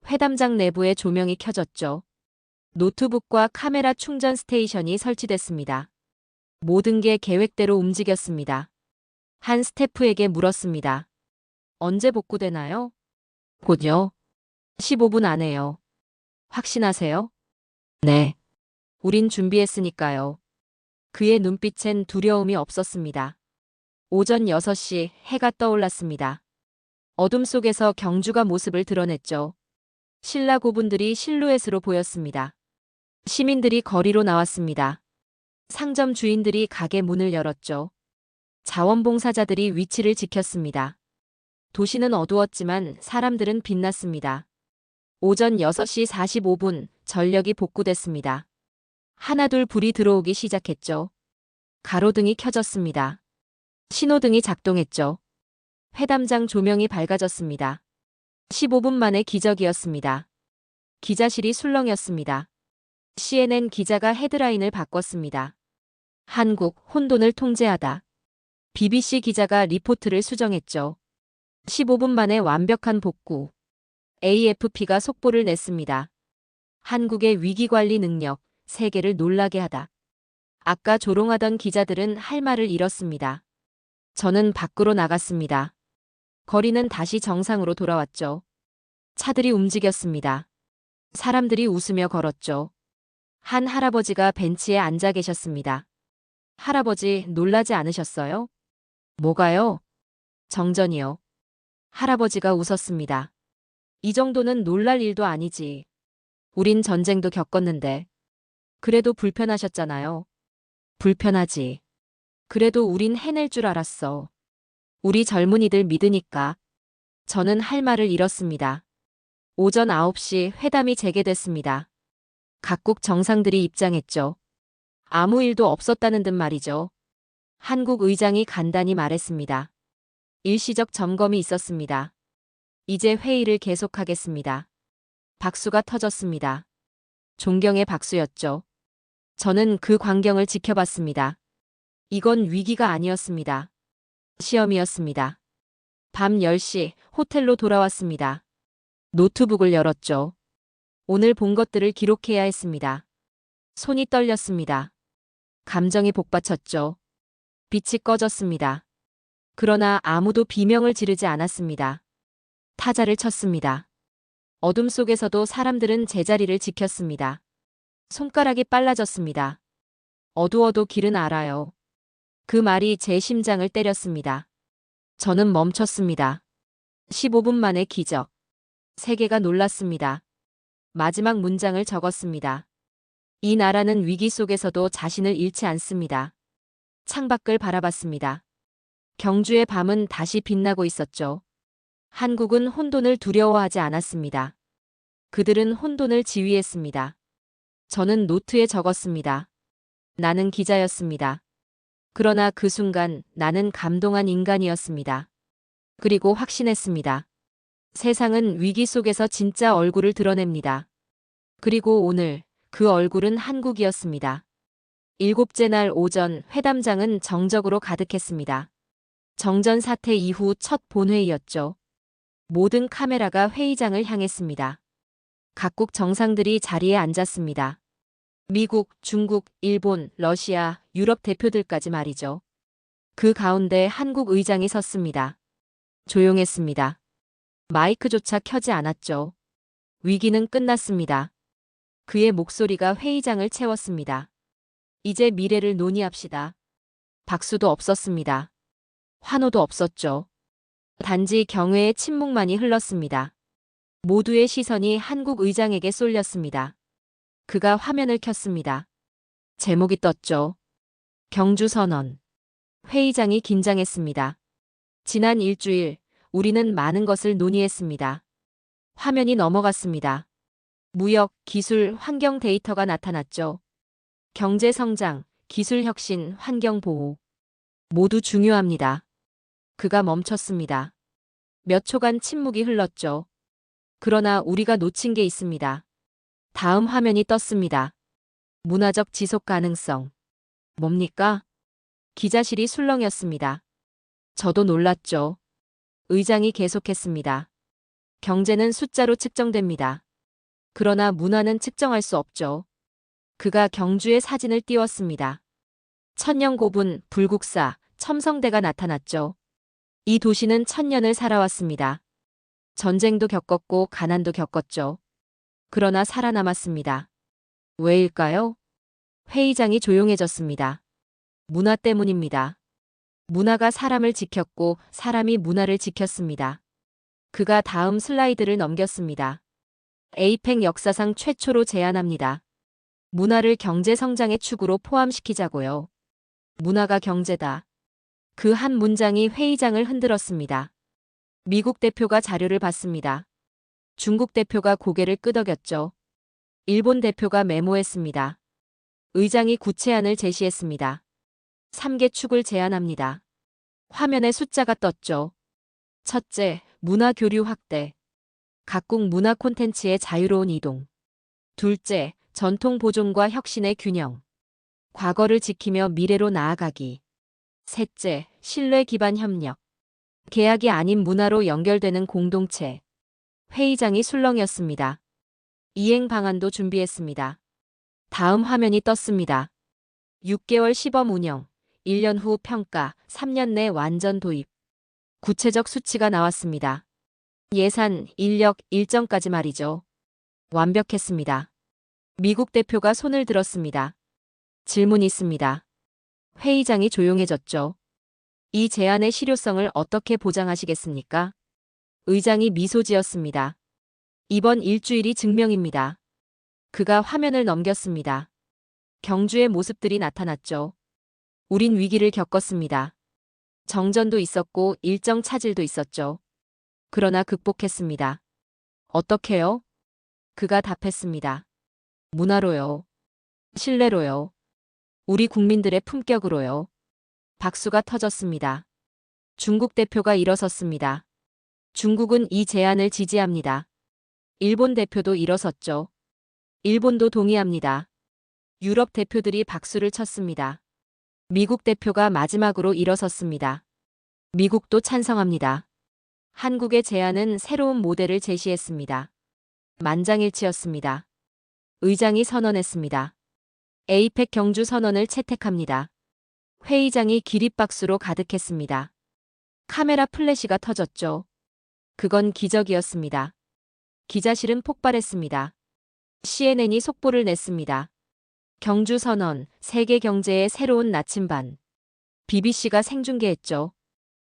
C: 회담장 내부에 조명이 켜졌죠. 노트북과 카메라 충전 스테이션이 설치됐습니다. 모든 게 계획대로 움직였습니다. 한 스태프에게 물었습니다. 언제 복구되나요? 곧요. 15분 안에요. 확신하세요? 네. 우린 준비했으니까요. 그의 눈빛엔 두려움이 없었습니다. 오전 6시 해가 떠올랐습니다. 어둠 속에서 경주가 모습을 드러냈죠. 신라 고분들이 실루엣으로 보였습니다. 시민들이 거리로 나왔습니다. 상점 주인들이 가게 문을 열었죠. 자원봉사자들이 위치를 지켰습니다. 도시는 어두웠지만 사람들은 빛났습니다. 오전 6시 45분 전력이 복구됐습니다. 하나둘 불이 들어오기 시작했죠. 가로등이 켜졌습니다. 신호등이 작동했죠. 회담장 조명이 밝아졌습니다. 15분 만에 기적이었습니다. 기자실이 술렁였습니다. CNN 기자가 헤드라인을 바꿨습니다. 한국 혼돈을 통제하다. BBC 기자가 리포트를 수정했죠. 15분 만에 완벽한 복구. AFP가 속보를 냈습니다. 한국의 위기관리 능력, 세계를 놀라게 하다. 아까 조롱하던 기자들은 할 말을 잃었습니다. 저는 밖으로 나갔습니다. 거리는 다시 정상으로 돌아왔죠. 차들이 움직였습니다. 사람들이 웃으며 걸었죠. 한 할아버지가 벤치에 앉아 계셨습니다. 할아버지, 놀라지 않으셨어요? 뭐가요? 정전이요. 할아버지가 웃었습니다. 이 정도는 놀랄 일도 아니지. 우린 전쟁도 겪었는데. 그래도 불편하셨잖아요. 불편하지. 그래도 우린 해낼 줄 알았어. 우리 젊은이들 믿으니까. 저는 할 말을 잃었습니다. 오전 9시 회담이 재개됐습니다. 각국 정상들이 입장했죠. 아무 일도 없었다는 듯 말이죠. 한국 의장이 간단히 말했습니다. 일시적 점검이 있었습니다. 이제 회의를 계속하겠습니다. 박수가 터졌습니다. 존경의 박수였죠. 저는 그 광경을 지켜봤습니다. 이건 위기가 아니었습니다. 시험이었습니다. 밤 10시 호텔로 돌아왔습니다. 노트북을 열었죠. 오늘 본 것들을 기록해야 했습니다. 손이 떨렸습니다. 감정이 복받쳤죠. 빛이 꺼졌습니다. 그러나 아무도 비명을 지르지 않았습니다. 타자를 쳤습니다. 어둠 속에서도 사람들은 제자리를 지켰습니다. 손가락이 빨라졌습니다. 어두워도 길은 알아요. 그 말이 제 심장을 때렸습니다. 저는 멈췄습니다. 15분 만에 기적. 세계가 놀랐습니다. 마지막 문장을 적었습니다. 이 나라는 위기 속에서도 자신을 잃지 않습니다. 창밖을 바라봤습니다. 경주의 밤은 다시 빛나고 있었죠. 한국은 혼돈을 두려워하지 않았습니다. 그들은 혼돈을 지휘했습니다. 저는 노트에 적었습니다. 나는 기자였습니다. 그러나 그 순간 나는 감동한 인간이었습니다. 그리고 확신했습니다. 세상은 위기 속에서 진짜 얼굴을 드러냅니다. 그리고 오늘 그 얼굴은 한국이었습니다. 일곱째 날 오전 회담장은 정적으로 가득했습니다. 정전 사태 이후 첫 본회의였죠. 모든 카메라가 회의장을 향했습니다. 각국 정상들이 자리에 앉았습니다. 미국, 중국, 일본, 러시아, 유럽 대표들까지 말이죠. 그 가운데 한국 의장이 섰습니다. 조용했습니다. 마이크조차 켜지 않았죠. 위기는 끝났습니다. 그의 목소리가 회의장을 채웠습니다. 이제 미래를 논의합시다. 박수도 없었습니다. 환호도 없었죠. 단지 경외의 침묵만이 흘렀습니다. 모두의 시선이 한국 의장에게 쏠렸습니다. 그가 화면을 켰습니다. 제목이 떴죠. 경주선언. 회의장이 긴장했습니다. 지난 일주일 우리는 많은 것을 논의했습니다. 화면이 넘어갔습니다. 무역, 기술, 환경 데이터가 나타났죠. 경제 성장, 기술 혁신, 환경 보호. 모두 중요합니다. 그가 멈췄습니다. 몇 초간 침묵이 흘렀죠. 그러나 우리가 놓친 게 있습니다. 다음 화면이 떴습니다. 문화적 지속 가능성. 뭡니까? 기자실이 술렁였습니다. 저도 놀랐죠. 의장이 계속했습니다. 경제는 숫자로 측정됩니다. 그러나 문화는 측정할 수 없죠. 그가 경주의 사진을 띄웠습니다. 천년고분, 불국사, 첨성대가 나타났죠. 이 도시는 1000년을 살아왔습니다. 전쟁도 겪었고 가난도 겪었죠. 그러나 살아남았습니다. 왜일까요? 회의장이 조용해졌습니다. 문화 때문입니다. 문화가 사람을 지켰고 사람이 문화를 지켰습니다. 그가 다음 슬라이드를 넘겼습니다. 에이펙 역사상 최초로 제안합니다. 문화를 경제 성장의 축으로 포함시키자고요. 문화가 경제다. 그 한 문장이 회의장을 흔들었습니다. 미국 대표가 자료를 봤습니다. 중국 대표가 고개를 끄덕였죠. 일본 대표가 메모했습니다. 의장이 구체안을 제시했습니다. 3개 축을 제안합니다. 화면에 숫자가 떴죠. 첫째, 문화 교류 확대. 각국 문화 콘텐츠의 자유로운 이동. 둘째, 전통 보존과 혁신의 균형. 과거를 지키며 미래로 나아가기. 셋째, 신뢰 기반 협력. 계약이 아닌 문화로 연결되는 공동체. 회의장이 술렁이었습니다. 이행 방안도 준비했습니다. 다음 화면이 떴습니다. 6개월 시범 운영, 1년 후 평가, 3년 내 완전 도입. 구체적 수치가 나왔습니다. 예산, 인력, 일정까지 말이죠. 완벽했습니다. 미국 대표가 손을 들었습니다. 질문이 있습니다. 회의장이 조용해졌죠. 이 제안의 실효성을 어떻게 보장하시겠습니까? 의장이 미소 지었습니다. 이번 일주일이 증명입니다. 그가 화면을 넘겼습니다. 경주의 모습들이 나타났죠. 우린 위기를 겪었습니다. 정전도 있었고 일정 차질도 있었죠. 그러나 극복했습니다. 어떻게요? 그가 답했습니다. 문화로요. 신뢰로요. 우리 국민들의 품격으로요. 박수가 터졌습니다. 중국 대표가 일어섰습니다. 중국은 이 제안을 지지합니다. 일본 대표도 일어섰죠. 일본도 동의합니다. 유럽 대표들이 박수를 쳤습니다. 미국 대표가 마지막으로 일어섰습니다. 미국도 찬성합니다. 한국의 제안은 새로운 모델을 제시했습니다. 만장일치였습니다. 의장이 선언했습니다. 에이펙 경주 선언을 채택합니다. 회의장이 기립박수로 가득했습니다. 카메라 플래시가 터졌죠. 그건 기적이었습니다. 기자실은 폭발했습니다. CNN이 속보를 냈습니다. 경주 선언, 세계 경제의 새로운 나침반. BBC가 생중계했죠.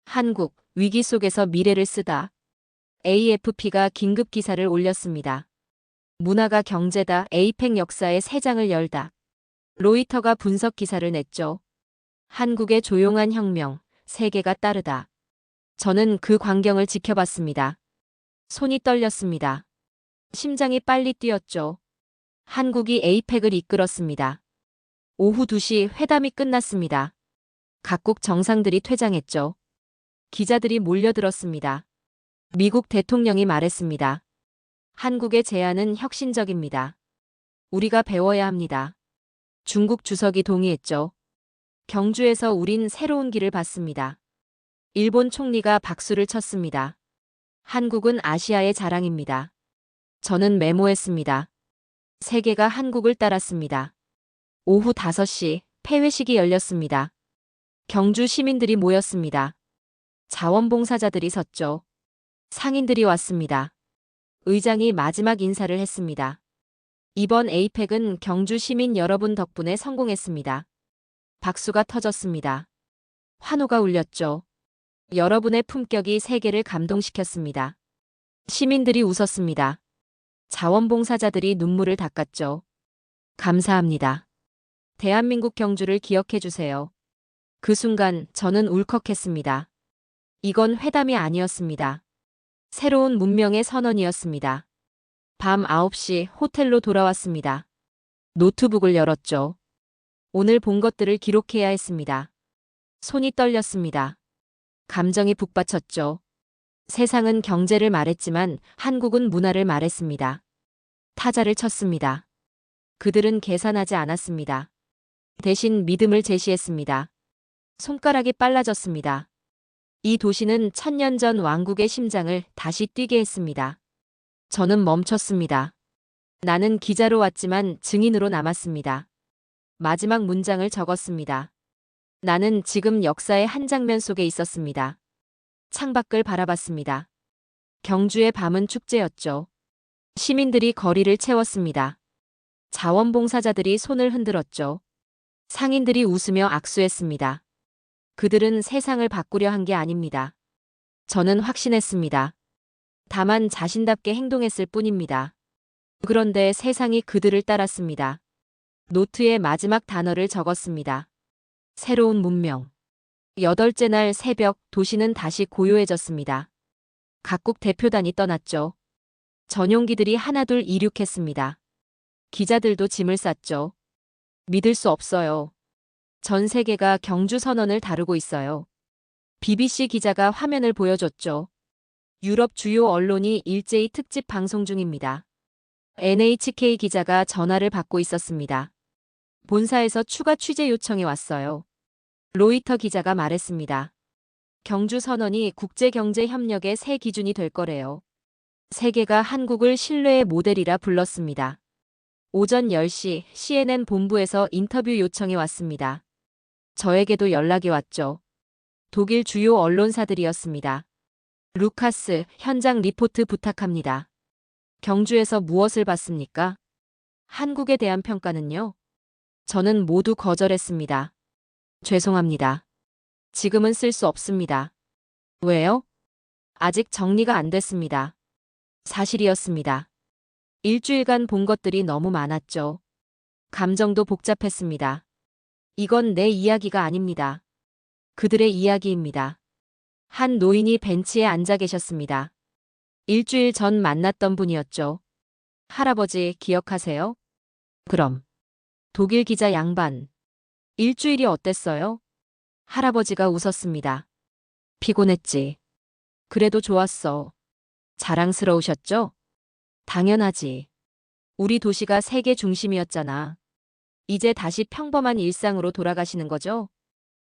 C: 한국, 위기 속에서 미래를 쓰다. AFP가 긴급 기사를 올렸습니다. 문화가 경제다. 에이펙 역사의 새 장을 열다. 로이터가 분석 기사를 냈죠. 한국의 조용한 혁명, 세계가 따르다. 저는 그 광경을 지켜봤습니다. 손이 떨렸습니다. 심장이 빨리 뛰었죠. 한국이 에이펙을 이끌었습니다. 오후 2시 회담이 끝났습니다. 각국 정상들이 퇴장했죠. 기자들이 몰려들었습니다. 미국 대통령이 말했습니다. 한국의 제안은 혁신적입니다. 우리가 배워야 합니다. 중국 주석이 동의했죠. 경주에서 우린 새로운 길을 봤습니다. 일본 총리가 박수를 쳤습니다. 한국은 아시아의 자랑입니다. 저는 메모했습니다. 세계가 한국을 따랐습니다. 오후 5시 폐회식이 열렸습니다. 경주 시민들이 모였습니다. 자원봉사자들이 섰죠. 상인들이 왔습니다. 의장이 마지막 인사를 했습니다. 이번 에이펙은 경주 시민 여러분 덕분에 성공했습니다. 박수가 터졌습니다. 환호가 울렸죠. 여러분의 품격이 세계를 감동시켰습니다. 시민들이 웃었습니다. 자원봉사자들이 눈물을 닦았죠. 감사합니다. 대한민국 경주를 기억해 주세요. 그 순간 저는 울컥했습니다. 이건 회담이 아니었습니다. 새로운 문명의 선언이었습니다. 밤 9시 호텔로 돌아왔습니다. 노트북을 열었죠. 오늘 본 것들을 기록해야 했습니다. 손이 떨렸습니다. 감정이 북받쳤죠. 세상은 경제를 말했지만 한국은 문화를 말했습니다. 타자를 쳤습니다. 그들은 계산하지 않았습니다. 대신 믿음을 제시했습니다. 손가락이 빨라졌습니다. 이 도시는 1000년 전 왕국의 심장을 다시 뛰게 했습니다. 저는 멈췄습니다. 나는 기자로 왔지만 증인으로 남았습니다. 마지막 문장을 적었습니다. 나는 지금 역사의 한 장면 속에 있었습니다. 창밖을 바라봤습니다. 경주의 밤은 축제였죠. 시민들이 거리를 채웠습니다. 자원봉사자들이 손을 흔들었죠. 상인들이 웃으며 악수했습니다. 그들은 세상을 바꾸려 한 게 아닙니다. 저는 확신했습니다. 다만 자신답게 행동했을 뿐입니다. 그런데 세상이 그들을 따랐습니다. 노트에 마지막 단어를 적었습니다. 새로운 문명. 8째 날 새벽 도시는 다시 고요해졌습니다. 각국 대표단이 떠났죠. 전용기들이 하나둘 이륙했습니다. 기자들도 짐을 쌌죠. 믿을 수 없어요. 전 세계가 경주 선언을 다루고 있어요. BBC 기자가 화면을 보여줬죠. 유럽 주요 언론이 일제히 특집 방송 중입니다. NHK 기자가 전화를 받고 있었습니다. 본사에서 추가 취재 요청이 왔어요. 로이터 기자가 말했습니다. 경주 선언이 국제경제 협력의 새 기준이 될 거래요. 세계가 한국을 신뢰의 모델이라 불렀습니다. 오전 10시 CNN 본부에서 인터뷰 요청이 왔습니다. 저에게도 연락이 왔죠. 독일 주요 언론사들이었습니다. 루카스, 현장 리포트 부탁합니다. 경주에서 무엇을 봤습니까? 한국에 대한 평가는요? 저는 모두 거절했습니다. 죄송합니다. 지금은 쓸 수 없습니다. 왜요? 아직 정리가 안 됐습니다. 사실이었습니다. 일주일간 본 것들이 너무 많았죠. 감정도 복잡했습니다. 이건 내 이야기가 아닙니다. 그들의 이야기입니다. 한 노인이 벤치에 앉아 계셨습니다. 일주일 전 만났던 분이었죠. 할아버지 기억하세요? 그럼. 독일 기자 양반. 일주일이 어땠어요? 할아버지가 웃었습니다. 피곤했지. 그래도 좋았어. 자랑스러우셨죠? 당연하지. 우리 도시가 세계 중심이었잖아. 이제 다시 평범한 일상으로 돌아가시는 거죠?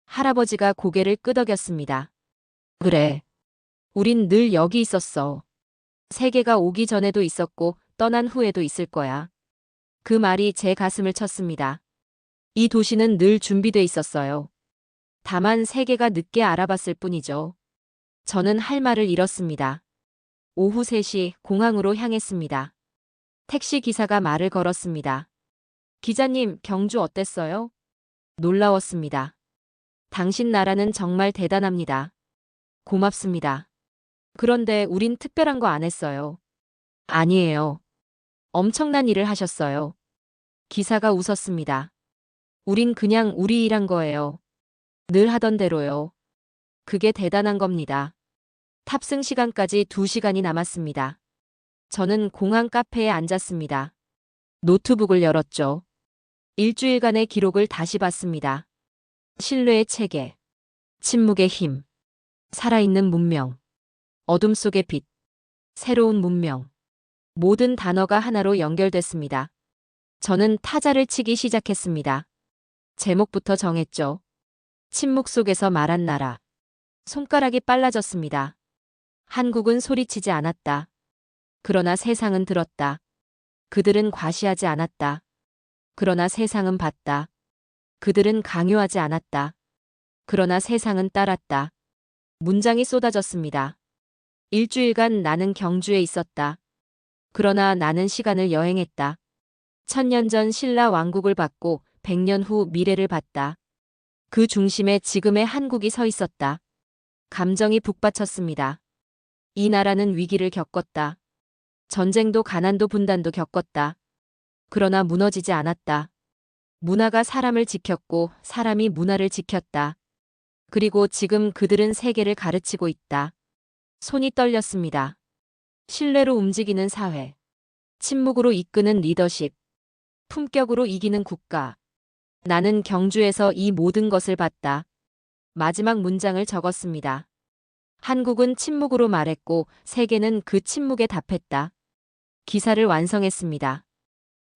C: 할아버지가 고개를 끄덕였습니다. 그래. 우린 늘 여기 있었어. 세계가 오기 전에도 있었고 떠난 후에도 있을 거야. 그 말이 제 가슴을 쳤습니다. 이 도시는 늘 준비돼 있었어요. 다만 세계가 늦게 알아봤을 뿐이죠. 저는 할 말을 잃었습니다. 오후 3시 공항으로 향했습니다. 택시 기사가 말을 걸었습니다. 기자님, 경주 어땠어요? 놀라웠습니다. 당신 나라는 정말 대단합니다. 고맙습니다. 그런데 우린 특별한 거 안 했어요. 아니에요. 엄청난 일을 하셨어요. 기사가 웃었습니다. 우린 그냥 우리 일한 거예요. 늘 하던 대로요. 그게 대단한 겁니다. 탑승 시간까지 2시간이 남았습니다. 저는 공항 카페에 앉았습니다. 노트북을 열었죠. 일주일간의 기록을 다시 봤습니다. 신뢰의 체계, 침묵의 힘, 살아있는 문명, 어둠 속의 빛, 새로운 문명. 모든 단어가 하나로 연결됐습니다. 저는 타자를 치기 시작했습니다. 제목부터 정했죠. 침묵 속에서 말한 나라. 손가락이 빨라졌습니다. 한국은 소리치지 않았다. 그러나 세상은 들었다. 그들은 과시하지 않았다. 그러나 세상은 봤다. 그들은 강요하지 않았다. 그러나 세상은 따랐다. 문장이 쏟아졌습니다. 일주일간 나는 경주에 있었다. 그러나 나는 시간을 여행했다. 1000년 전 신라 왕국을 받고 100년 후 미래를 봤다. 그 중심에 지금의 한국이 서 있었다. 감정이 북받쳤습니다. 이 나라는 위기를 겪었다. 전쟁도 가난도 분단도 겪었다. 그러나 무너지지 않았다. 문화가 사람을 지켰고 사람이 문화를 지켰다. 그리고 지금 그들은 세계를 가르치고 있다. 손이 떨렸습니다. 신뢰로 움직이는 사회. 침묵으로 이끄는 리더십. 품격으로 이기는 국가. 나는 경주에서 이 모든 것을 봤다. 마지막 문장을 적었습니다. 한국은 침묵으로 말했고 세계는 그 침묵에 답했다. 기사를 완성했습니다.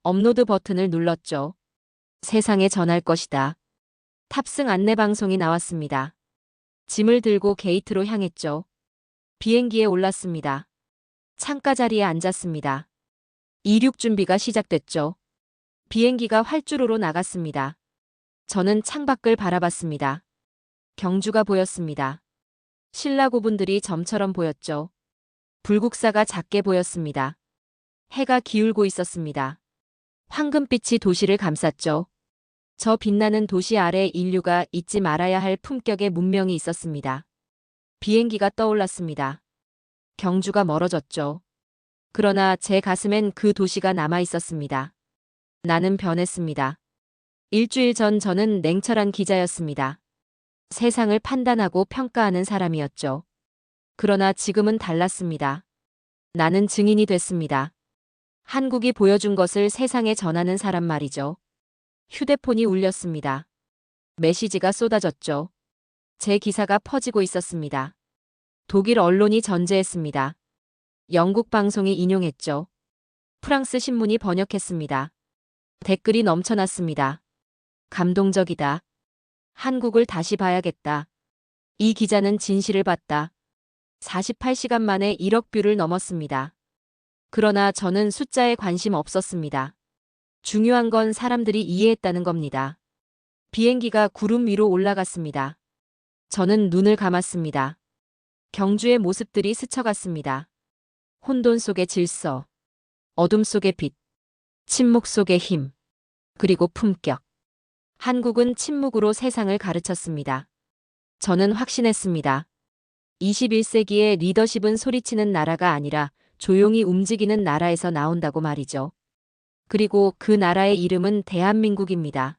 C: 업로드 버튼을 눌렀죠. 세상에 전할 것이다. 탑승 안내 방송이 나왔습니다. 짐을 들고 게이트로 향했죠. 비행기에 올랐습니다. 창가 자리에 앉았습니다. 이륙 준비가 시작됐죠. 비행기가 활주로로 나갔습니다. 저는 창밖을 바라봤습니다. 경주가 보였습니다. 신라 고분들이 점처럼 보였죠. 불국사가 작게 보였습니다. 해가 기울고 있었습니다. 황금빛이 도시를 감쌌죠. 저 빛나는 도시 아래 인류가 잊지 말아야 할 품격의 문명이 있었습니다. 비행기가 떠올랐습니다. 경주가 멀어졌죠. 그러나 제 가슴엔 그 도시가 남아 있었습니다. 나는 변했습니다. 일주일 전 저는 냉철한 기자였습니다. 세상을 판단하고 평가하는 사람이었죠. 그러나 지금은 달랐습니다. 나는 증인이 됐습니다. 한국이 보여준 것을 세상에 전하는 사람 말이죠. 휴대폰이 울렸습니다. 메시지가 쏟아졌죠. 제 기사가 퍼지고 있었습니다. 독일 언론이 전제했습니다. 영국 방송이 인용했죠. 프랑스 신문이 번역했습니다. 댓글이 넘쳐났습니다. 감동적이다. 한국을 다시 봐야겠다. 이 기자는 진실을 봤다. 48시간 만에 1억 뷰를 넘었습니다. 그러나 저는 숫자에 관심 없었습니다. 중요한 건 사람들이 이해했다는 겁니다. 비행기가 구름 위로 올라갔습니다. 저는 눈을 감았습니다. 경주의 모습들이 스쳐갔습니다. 혼돈 속의 질서, 어둠 속의 빛, 침묵 속의 힘, 그리고 품격. 한국은 침묵으로 세상을 가르쳤습니다. 저는 확신했습니다. 21세기의 리더십은 소리치는 나라가 아니라 조용히 움직이는 나라에서 나온다고 말이죠. 그리고 그 나라의 이름은 대한민국입니다.